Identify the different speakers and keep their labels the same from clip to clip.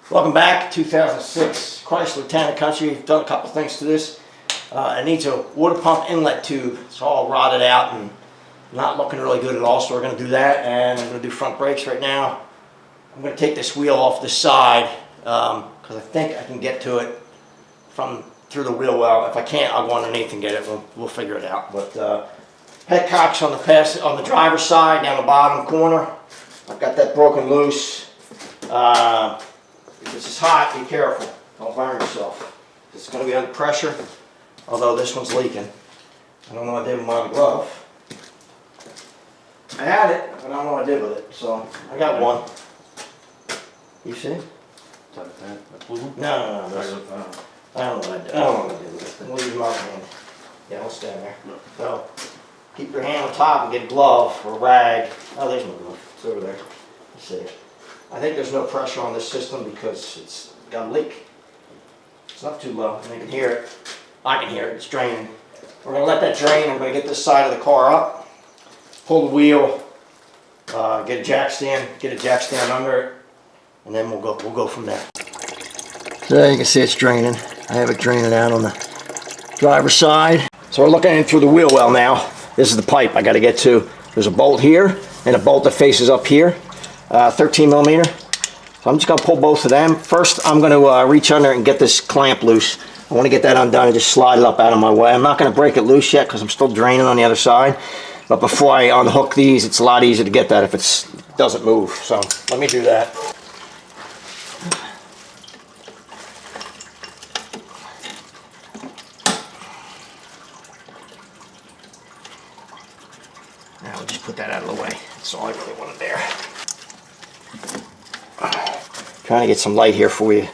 Speaker 1: Welcome back. 2006 Chrysler Town & Country. We've done a couple things to this. It needs a water pump inlet tube. It's all rotted out and not looking really good at all, so we're going to do that. And I'm going to do front brakes right now. I'm going to take this wheel off the side because I think I can get to it through the wheel well. If I can't, I'll go underneath and get it. We'll figure it out. But headcock's on the driver's side, down the bottom corner. I've got that broken loose. If this is hot, be careful. Don't burn yourself. It's going to be under pressure, although this one's leaking. I don't know what I did with my glove. I had it, but I don't know what I did with it. So I got one. You see?
Speaker 2: No.
Speaker 1: No. I don't know what I did. I don't know what I did with it. We'll use my hand. Yeah, we'll stand there. No. So keep your hand on top and get a glove or a rag. Oh, there's my glove. It's over there. Let's see. I think there's no pressure on this system because it's got a leak. It's not too low, and you can hear it. I can hear it. It's draining. We're going to let that drain. I'm going to get this side of the car up, pull the wheel, get a jack stand under it, and then we'll go from there. So you can see it's draining. I have it draining out on the driver's side. So we're looking in through the wheel well now. This is the pipe I got to get to. There's a bolt here and a bolt that faces up here. 13 millimeter. So I'm just going to pull both of them. First, I'm going to reach under and get this clamp loose. I want to get that undone and just slide it up out of my way. I'm not going to break it loose yet because I'm still draining on the other side. But before I unhook these, it's a lot easier to get that if it doesn't move. So let me do that. Now we'll just put that out of the way. That's all I really wanted there. Trying to get some light here for you,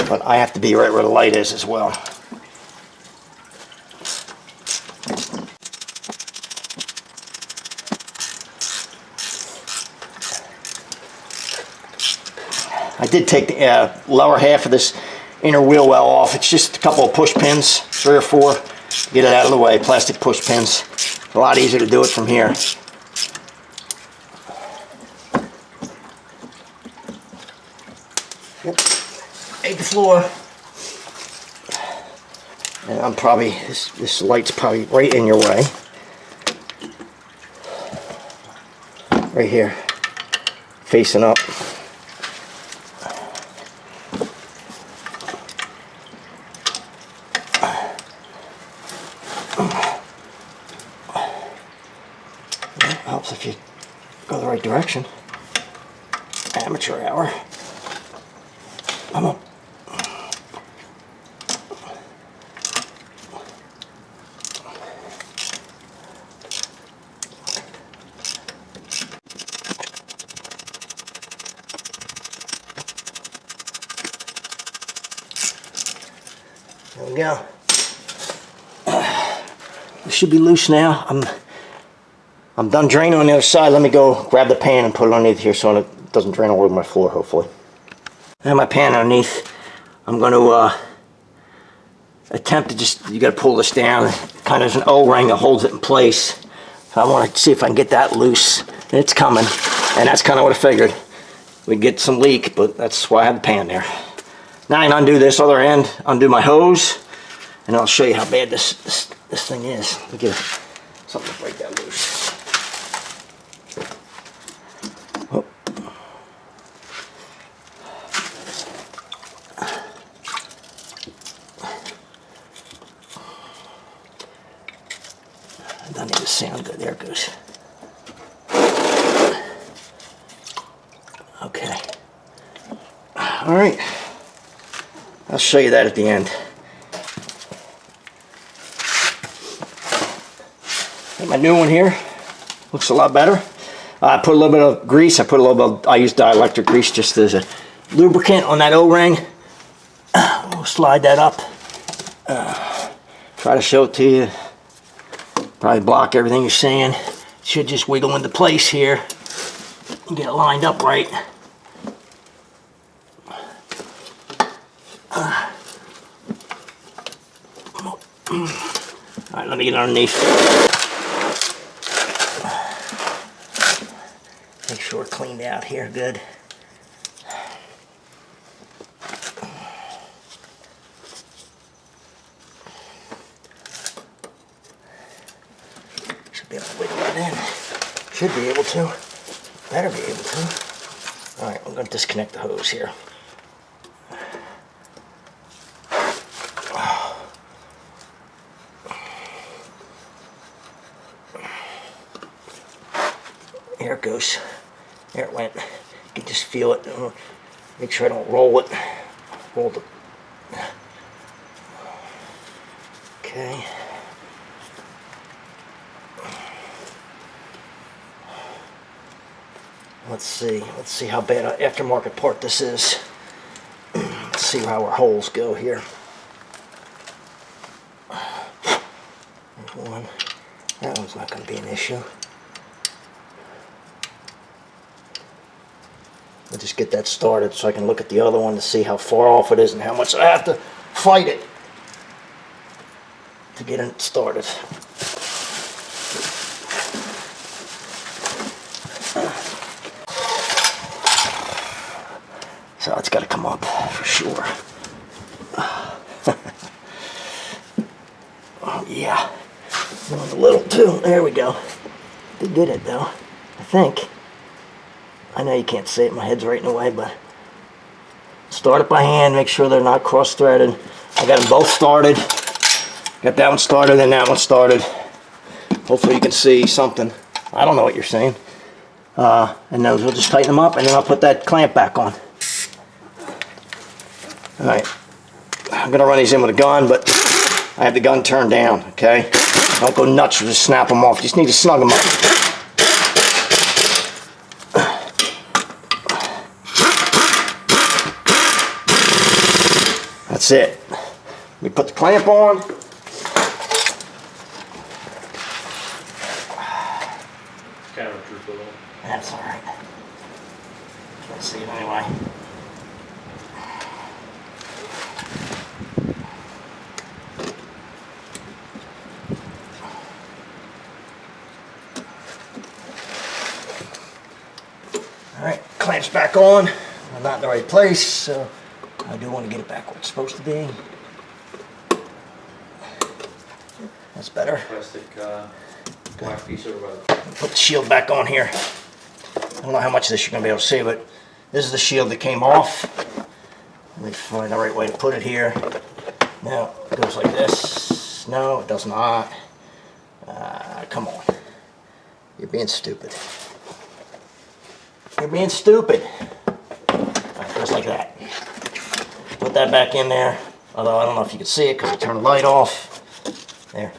Speaker 1: but I have to be right where the light is as well. I did take the lower half of this inner wheel well off. It's just a couple of push pins, 3 or 4, to get it out of the way, plastic push pins. It's a lot easier to do it from here. Hit the floor. And I'm probably, this light's probably right in your way. Right here. Facing up. That helps if you go the right direction. Amateur hour. Come on. There we go. It should be loose now. I'm done draining on the other side. Let me go grab the pan and put it underneath here so it doesn't drain all over my floor, hopefully. I have my pan underneath. I'm going to attempt to you got to pull this down. Kind of there's an O-ring that holds it in place. So I want to see if I can get that loose. And it's coming. And that's kind of what I figured. We'd get some leak, but that's why I have the pan there. Now I can undo this other end, undo my hose, and I'll show you how bad this thing is. Let me get something to break that loose. Oh. It doesn't even sound good. There it goes. Okay. All right. I'll show you that at the end. Got my new one here. Looks a lot better. I put a little bit of grease. I use dielectric grease just as a lubricant on that O-ring. We'll slide that up. Try to show it to you. Probably block everything you're seeing. It should just wiggle into place here and get it lined up right. Alright, let me get underneath. Make sure we're cleaned out here good. Should be able to. Better be able to. All right, I'm going to disconnect the hose here. There it goes. There it went. You can just feel it. Make sure I don't roll it. Roll the. Okay. Let's see how bad an aftermarket part this is. Let's see how our holes go here. There's one. That one's not going to be an issue. I'll just get that started so I can look at the other one to see how far off it is and how much I have to fight it to get it started. So it's got to come up for sure. Oh yeah, going a little too. There we go. They did it though, I think. I know you can't see it, my head's right in the way, but start it by hand, make sure they're not cross-threaded. I got them both started. Got that one started and that one started. Hopefully you can see something. I don't know what you're saying. And those, we'll just tighten them up and then I'll put that clamp back on. Alright, I'm going to run these in with a gun, but I have the gun turned down, okay? Don't go nuts or just snap them off. You just need to snug them up. That's it. We put the clamp on.
Speaker 2: Kind of a droop a little.
Speaker 1: That's alright. Can't see it anyway. Alright, clamps back on. I'm not in the right place, so I do want to get it back where it's supposed to be. That's better.
Speaker 2: Plastic black piece over by
Speaker 1: Put the shield back on here. I don't know how much of this you're going to be able to see, but this is the shield that came off. Let me find the right way to put it here. Now, it goes like this. No, it does not. Come on. You're being stupid. You're being stupid. It goes like that. Put that back in there. Although I don't know if you can see it because I turned the light off. There.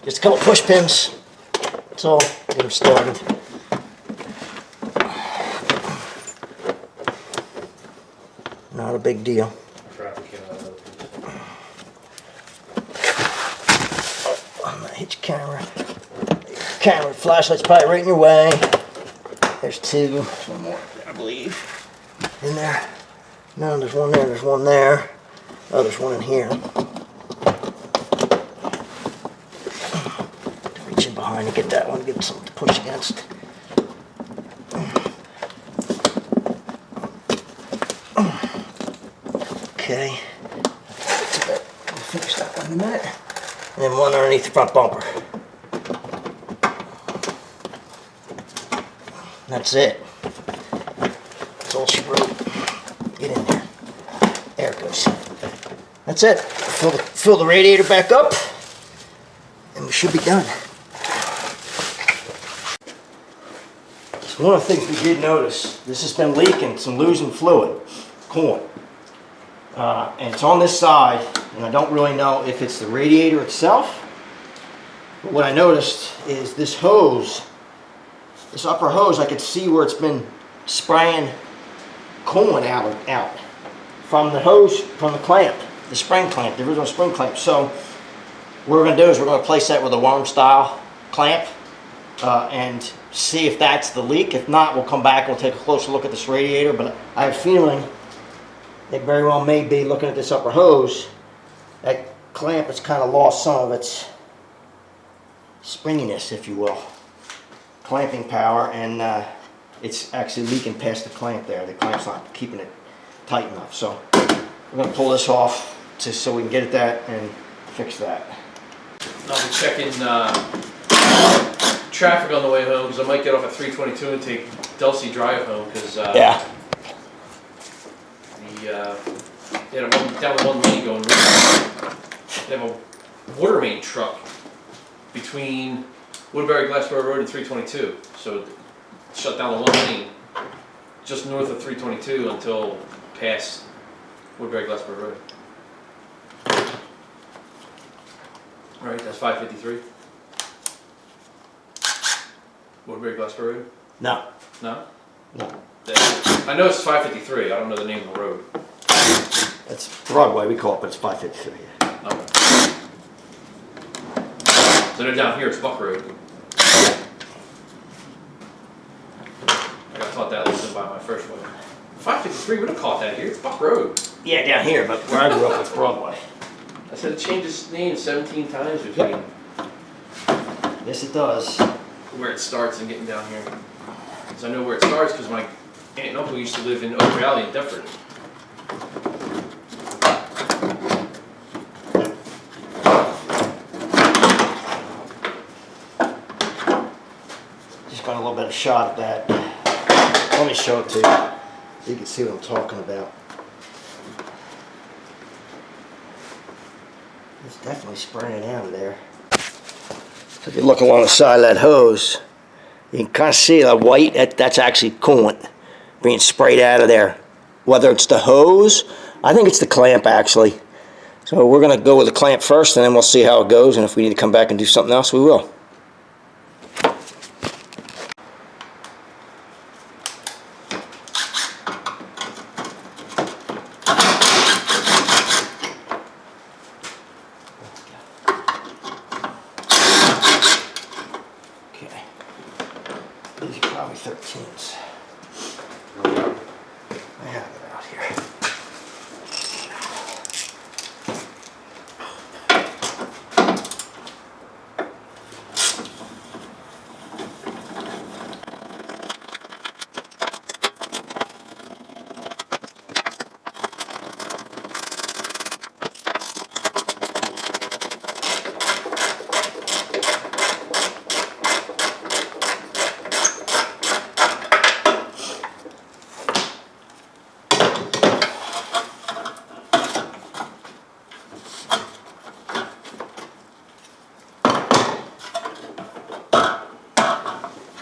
Speaker 1: Just a couple push pins. That's all. Get them started. Not a big deal. On the hitch camera. Camera flashlight's probably right in your way. There's two. There's one more, I believe. In there. No, there's one there. There's one there. Oh, there's one in here. Reach in behind to get that one. Get something to push against. Okay. We'll finish that one in a minute. And then one underneath the front bumper. That's it. That's all she wrote. Get in there. There it goes. That's it. Fill the radiator back up, and we should be done. So one of the things we did notice, this has been leaking, some losing fluid, coolant. And it's on this side, and I don't really know if it's the radiator itself. But what I noticed is this hose, this upper hose, I could see where it's been spraying coolant out from the hose, from the clamp, the spring clamp, the original spring clamp. So what we're going to do is we're going to place that with a worm style clamp and see if that's the leak. If not, we'll come back, we'll take a closer look at this radiator, but I have a feeling it very well may be, looking at this upper hose, that clamp has kind of lost some of its springiness, if you will, clamping power, and it's actually leaking past the clamp there. The clamp's not keeping it tight enough. So we're going to pull this off just so we can get at that and fix that.
Speaker 2: I'll be checking traffic on the way home, because I might get off at 322 and take Dulcie Drive home, because
Speaker 1: Yeah.
Speaker 2: they had down one lane going north. They have a water main truck between Woodbury Glassboro Road and 322. So it shut down the one lane just north of 322 until past Woodbury Glassboro Road. All right, that's 553. Woodbury Glassboro Road?
Speaker 1: No.
Speaker 2: No?
Speaker 1: No.
Speaker 2: I know it's 553. I don't know the name of the road.
Speaker 1: It's Broadway, we call it, but it's 553. Yeah.
Speaker 2: Okay. So they're down here, it's Buck Road. I got taught that lesson by my first one. 553, we don't call it that here, it's Buck Road.
Speaker 1: Yeah, down here, but where I grew up was Broadway.
Speaker 2: I said it changes name 17 times between
Speaker 1: Yes, it does.
Speaker 2: where it starts and getting down here. Because I know where it starts because my aunt and uncle used to live in Oak Valley in Deptford.
Speaker 1: Just got a little bit of shot at that. Let me show it to you so you can see what I'm talking about. It's definitely spraying out of there. So if you look along the side of that hose, you can kind of see the white, that's actually coolant being sprayed out of there. Whether it's the hose, I think it's the clamp actually. So we're going to go with the clamp first and then we'll see how it goes, and if we need to come back and do something else, we will. Okay. These are probably 13s. I have it out here.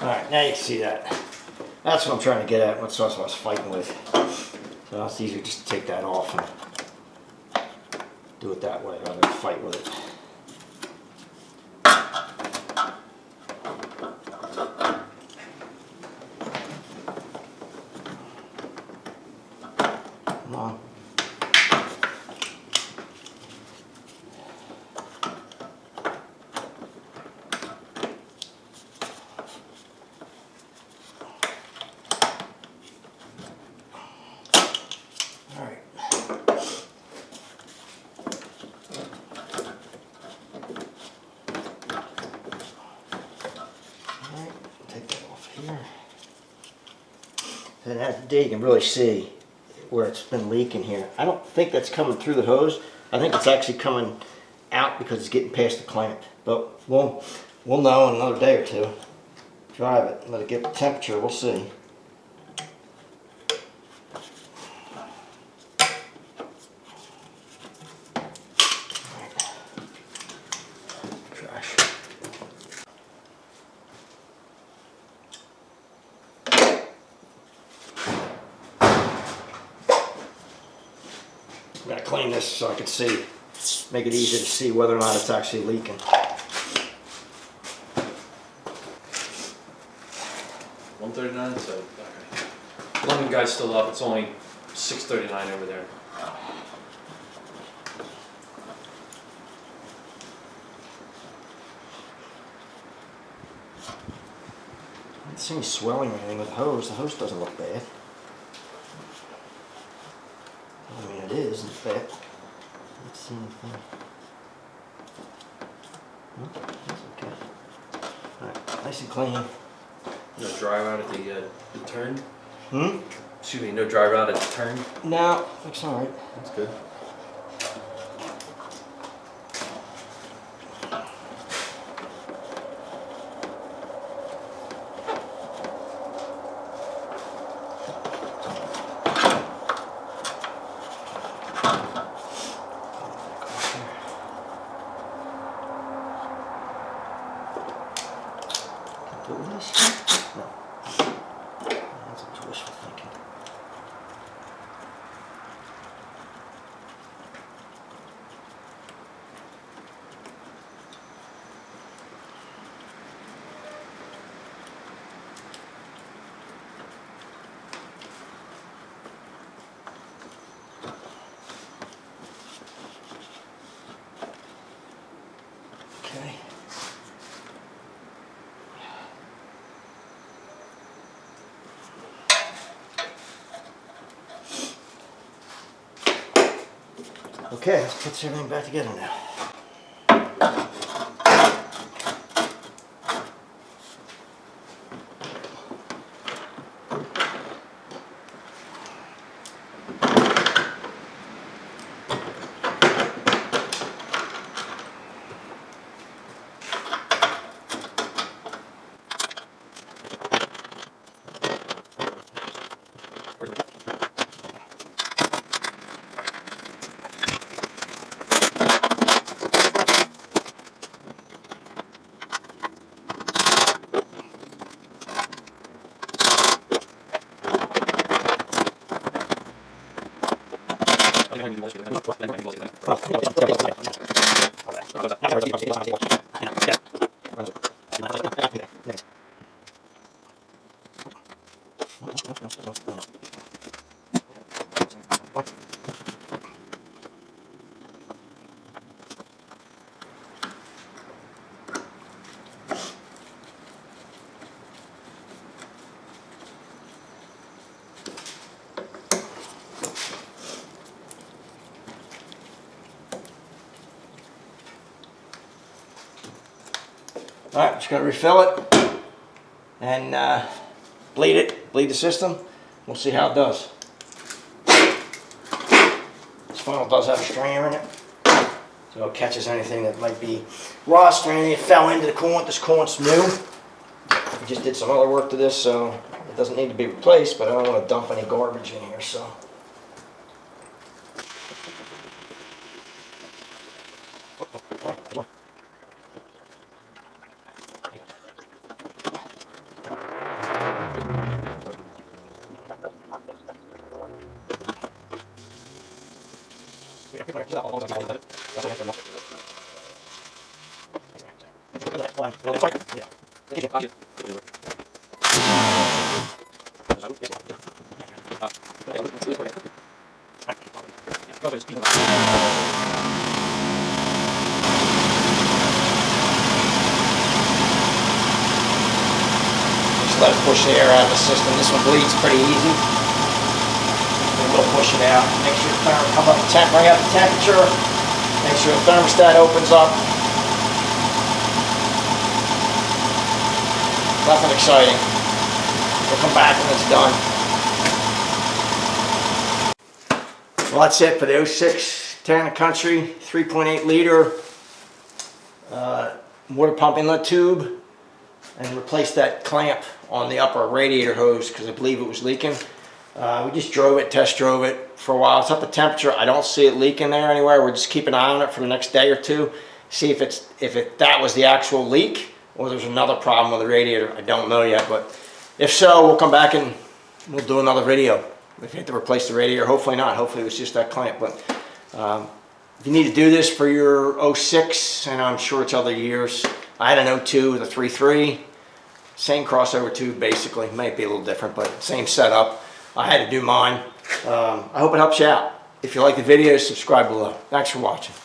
Speaker 1: Alright, now you can see that. That's what I'm trying to get at, that's what I was fighting with. So it's easier just to take that off and do it that way rather than fight with it. Come on. Alright. Alright, take that off here. And as today you can really see where it's been leaking here. I don't think that's coming through the hose. I think it's actually coming out because it's getting past the clamp. But we'll know in another day or two. Drive it, let it get the temperature, we'll see. Trash. I'm gonna clean this so I can see, make it easier to see whether or not it's actually leaking.
Speaker 2: 139, so okay. London guy's still up. It's only 6:39 over there.
Speaker 1: I don't see any swelling or anything with the hose. The hose doesn't look bad. I mean, it is, in fact. Let's see anything. No, that's okay. Alright, nice and clean.
Speaker 2: No dry rot at the turn.
Speaker 1: Hmm?
Speaker 2: Excuse me, no dry rot at the turn.
Speaker 1: No, looks alright.
Speaker 2: That's good.
Speaker 1: Okay, let's put everything back together now. Alright, just going to refill it and bleed the system. We'll see how it does. This funnel does have a strainer in it, so it catches anything that might be rust or anything that fell into the coolant. This coolant's new. We just did some other work to this, so it doesn't need to be replaced, but I don't want to dump any garbage in here, so. Just let it push the air out of the system. This one bleeds pretty easy. We'll push it out. Make sure the thermostat comes up to temp, bring up the temperature. Make sure the thermostat opens up. Nothing exciting. We'll come back when it's done. Well, that's it for the 06 Town & Country 3.8 liter water pump inlet tube, and replace that clamp on the upper radiator hose because I believe it was leaking. We just test drove it for a while. It's up to temperature. I don't see it leaking there anywhere. We're just keeping an eye on it for the next day or two. See if that was the actual leak or there's another problem with the radiator. I don't know yet, but if so, we'll come back and we'll do another video. If you have to replace the radiator, hopefully not. Hopefully it was just that clamp. But if you need to do this for your 06, and I'm sure it's other years. I had an 02 with a 3.3. Same crossover tube basically. Might be a little different, but same setup. I had to do mine. I hope it helps you out. If you like the video, subscribe below. Thanks for watching.